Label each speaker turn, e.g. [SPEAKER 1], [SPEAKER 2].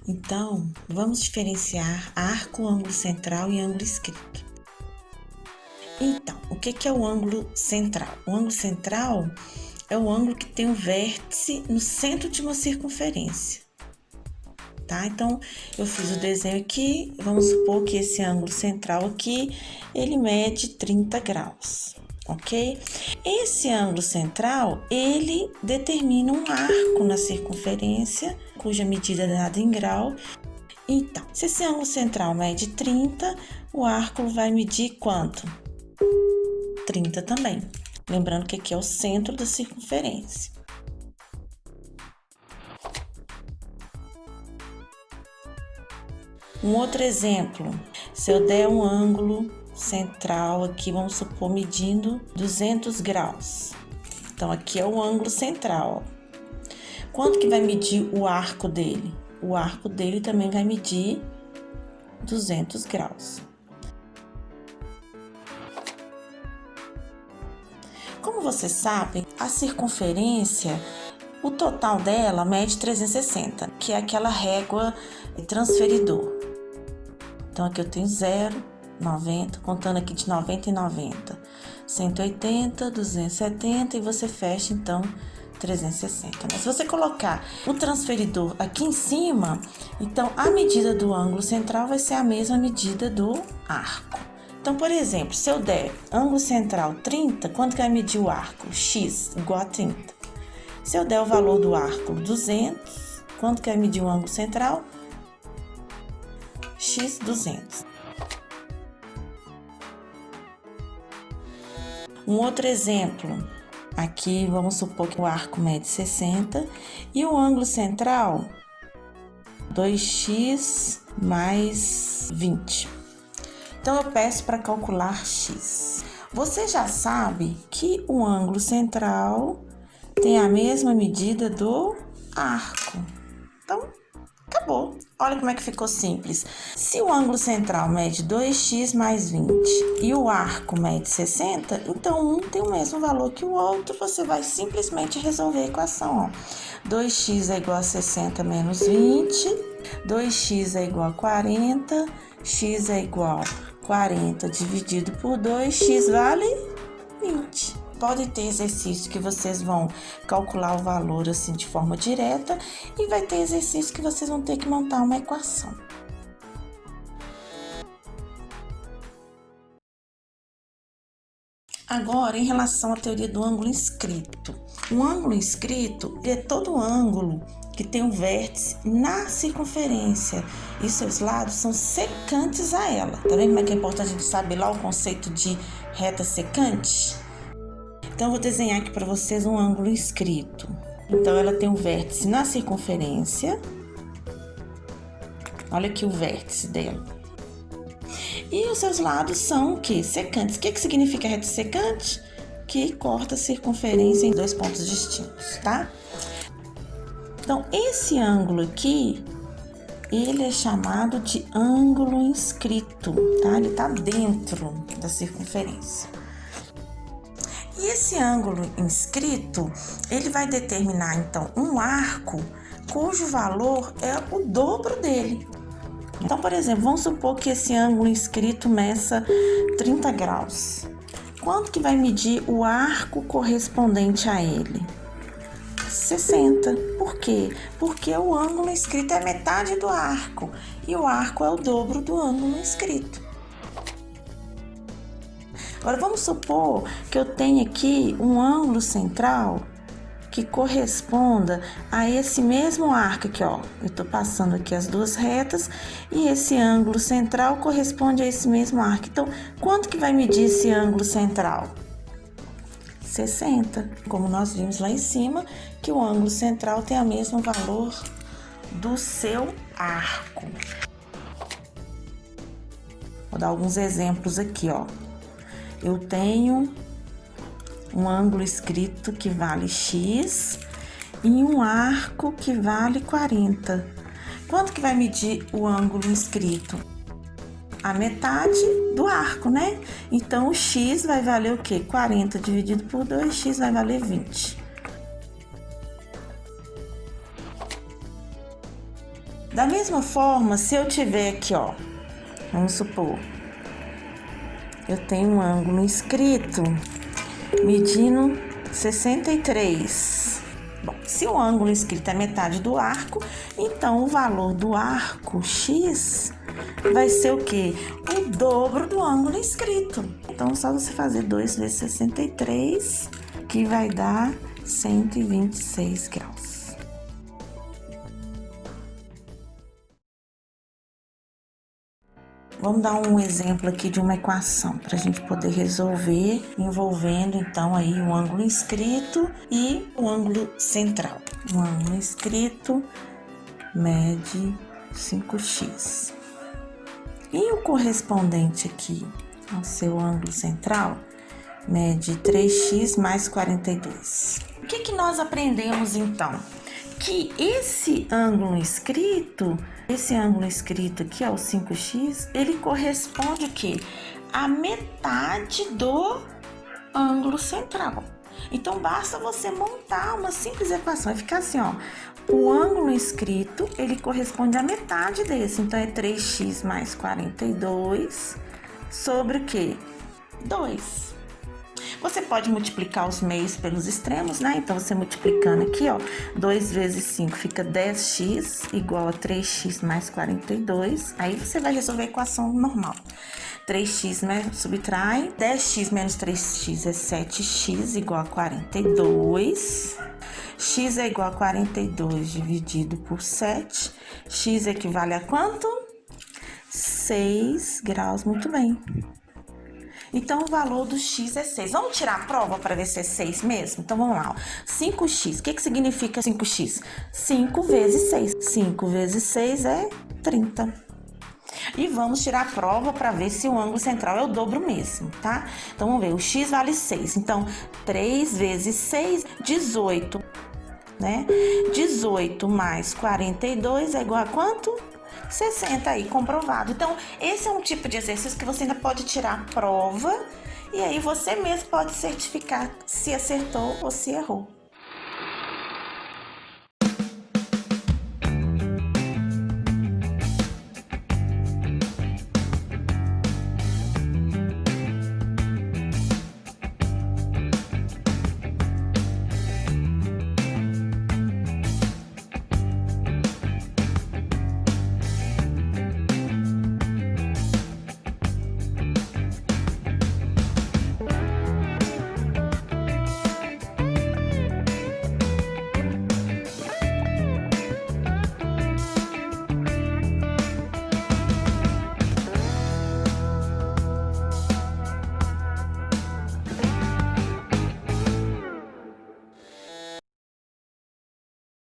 [SPEAKER 1] Então, vamos diferenciar arco, ângulo central e ângulo inscrito. Então, o que é o ângulo central? O ângulo central é o ângulo que tem o vértice no centro de uma circunferência, tá? Então, eu fiz o desenho aqui, vamos supor que esse ângulo central aqui, ele mede 30 graus, ok? Esse ângulo central, ele determina um arco na circunferência, cuja medida é dada em grau. Então, se esse ângulo central mede 30, o arco vai medir quanto? 30 também. Lembrando que aqui é o centro da circunferência. Um outro exemplo, se eu der um ângulo central aqui, vamos supor, medindo 200 graus. Então, aqui é o ângulo central, ó. Quanto que vai medir o arco dele? O arco dele também vai medir 200 graus. Como vocês sabem, a circunferência, o total dela mede 360, que é aquela régua transferidor. Então, aqui eu tenho 0, 90, contando aqui de 90 em 90, 180, 270 e você fecha, então, 360. Mas se você colocar o transferidor aqui em cima, então a medida do ângulo central vai ser a mesma medida do arco. Então, por exemplo, se eu der ângulo central 30, quanto que vai medir o arco? X igual a 30. Se eu der o valor do arco 200, quanto que vai medir o ângulo central? X 200. Um outro exemplo, aqui vamos supor que o arco mede 60 e o ângulo central 2x mais 20. Então, eu peço para calcular x. Você já sabe que o ângulo central tem a mesma medida do arco. Então, acabou. Olha como é que ficou simples. Se o ângulo central mede 2x mais 20 e o arco mede 60, então um tem o mesmo valor que o outro. Você vai simplesmente resolver a equação, ó. 2x é igual a 60 menos 20, 2x é igual a 40, x é igual a 40 dividido por 2, x vale 20. Pode ter exercício que vocês vão calcular o valor assim de forma direta e vai ter exercício que vocês vão ter que montar uma equação. Agora, em relação à teoria do ângulo inscrito. O ângulo inscrito é todo ângulo que tem um vértice na circunferência e seus lados são secantes a ela. Tá vendo como é que é importante a gente saber lá o conceito de reta secante? Então, eu vou desenhar aqui para vocês um ângulo inscrito. Então, ela tem um vértice na circunferência. Olha aqui o vértice dela. E os seus lados são o quê? Secantes. O que significa reta secante? Que corta a circunferência em dois pontos distintos, tá? Então, esse ângulo aqui, ele é chamado de ângulo inscrito, tá? Ele tá dentro da circunferência. E esse ângulo inscrito, ele vai determinar, então, um arco cujo valor é o dobro dele. Então, por exemplo, vamos supor que esse ângulo inscrito meça 30 graus. Quanto que vai medir o arco correspondente a ele? 60. Por quê? Porque o ângulo inscrito é metade do arco e o arco é o dobro do ângulo inscrito. Agora, vamos supor que eu tenho aqui um ângulo central que corresponda a esse mesmo arco aqui, ó. Eu tô passando aqui as duas retas e esse ângulo central corresponde a esse mesmo arco. Então, quanto que vai medir esse ângulo central? 60. Como nós vimos lá em cima, que o ângulo central tem o mesmo valor do seu arco. Vou dar alguns exemplos aqui, ó. Eu tenho um ângulo inscrito que vale x e um arco que vale 40. Quanto que vai medir o ângulo inscrito? A metade do arco, né? Então, o x vai valer o quê? 40 dividido por 2, x vai valer 20. Da mesma forma, se eu tiver aqui, ó, vamos supor, eu tenho um ângulo inscrito medindo 63. Bom, se o ângulo inscrito é metade do arco, então o valor do arco X vai ser o quê? O dobro do ângulo inscrito. Então, só você fazer 2 vezes 63, que vai dar 126 graus. Vamos dar um exemplo aqui de uma equação para a gente poder resolver, envolvendo então aí o ângulo inscrito e o ângulo central. O ângulo inscrito mede 5x. E o correspondente aqui ao seu ângulo central mede 3x mais 42. O que nós aprendemos então? Que esse ângulo inscrito aqui, ó, o 5x, ele corresponde o quê? A metade do ângulo central. Então, basta você montar uma simples equação e ficar assim, ó. O ângulo inscrito, ele corresponde à metade desse. Então, é 3x mais 42 sobre o quê? 2. Você pode multiplicar os meios pelos extremos, né? Então, você multiplicando aqui, ó, 2 vezes 5 fica 10x igual a 3x mais 42. Aí, você vai resolver a equação normal. 3x, né? Subtrai. 10x menos 3x é 7x igual a 42. X é igual a 42 dividido por 7. X equivale a quanto? 6 graus. Muito bem. Então, o valor do x é 6. Vamos tirar a prova para ver se é 6 mesmo? Então, vamos lá. 5x. O que significa 5x? 5 vezes 6. 5 vezes 6 é 30. E vamos tirar a prova para ver se o ângulo central é o dobro mesmo, tá? Então, vamos ver. O x vale 6. Então, 3 vezes 6, 18, né? 18 mais 42 é igual a quanto? 60 aí, comprovado. Então, esse é um tipo de exercício que você ainda pode tirar a prova e aí você mesmo pode certificar se acertou ou se errou.